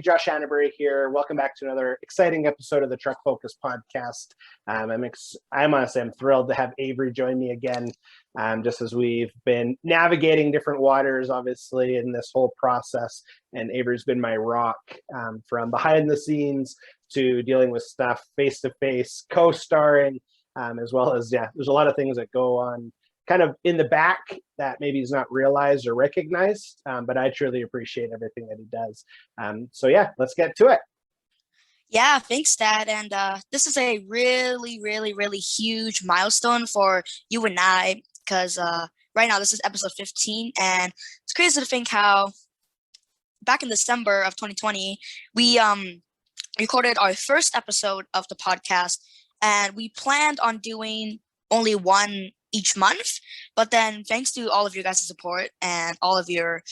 Josh Annebury here. Welcome back to another exciting episode of the Truck Focus podcast. I'm honestly, I'm thrilled to have Avery join me again, just as we've been navigating different waters, obviously, in this whole process. And Avery's been my rock from behind the scenes to dealing with stuff face to face, co-starring, as well as, there's a lot of things that go on kind of in the back that maybe is not realized or recognized, but I truly appreciate everything that he does. Let's get to it. Yeah, thanks, Dad. And this is a really huge milestone for you and I because right now this is episode 15, and it's crazy to think how back in December of 2020 we recorded our first episode of the podcast, and we planned on doing only one each month. But then, thanks to all of your guys' support and all of your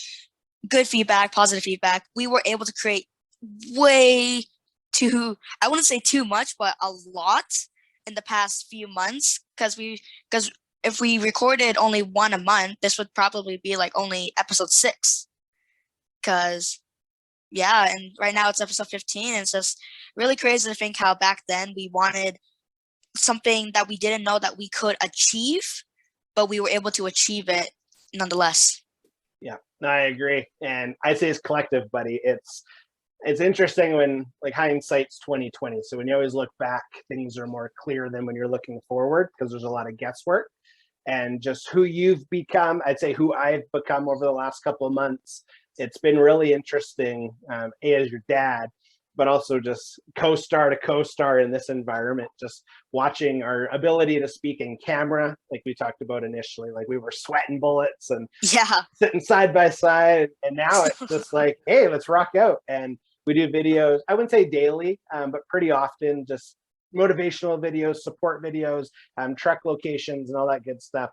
good feedback, positive feedback, we were able to create way too, I wouldn't say too much, but a lot in the past few months. Because if we recorded only one a month, this would probably be like only episode 6. Because and right now it's episode 15, and it's just really crazy to think how back then we wanted something that we didn't know that we could achieve, but we were able to achieve it nonetheless. Yeah, no, I agree. And I'd say it's collective, buddy. It's interesting when, like, hindsight's 2020. So when you always look back, things are more clear than when you're looking forward, because there's a lot of guesswork. And just who you've become, I'd say who I've become over the last couple of months, it's been really interesting, as your dad, but also just co-star to co-star in this environment, just watching our ability to speak in camera, like we talked about initially. Like, we were sweating bullets and sitting side by side, and now it's just like, hey, let's rock out. And we do videos, I wouldn't say daily, but pretty often, just motivational videos, support videos, truck locations, and all that good stuff.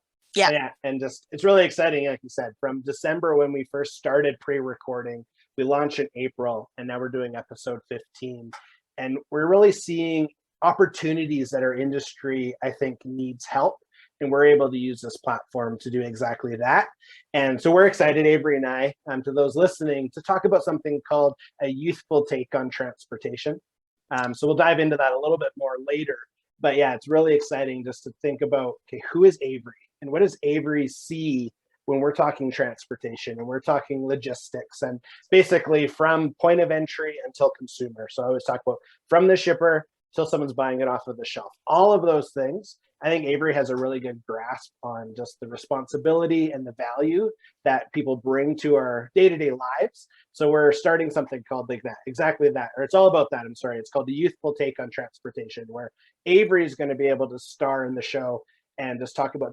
And just, it's really exciting. Like you said, from December when we first started pre-recording, we launched in April, and now we're doing episode 15. And we're really seeing opportunities that our industry, I think, needs help. And we're able to use this platform to do exactly that. And so we're excited, Avery and I, to those listening, to talk about something called a youthful take on transportation. So we'll dive into that a little bit more later. But yeah, it's really exciting just to think about, okay, who is Avery? And what does Avery see when we're talking transportation and we're talking logistics, and basically from point of entry until consumer? So I always talk about from the shipper till someone's buying it off of the shelf. All of those things, I think Avery has a really good grasp on just the responsibility and the value that people bring to our day-to-day lives. So we're starting something called like that, exactly that, or it's all about that. I'm sorry. It's called the Youthful Take on Transportation, where Avery is going to be able to star in the show and just talk about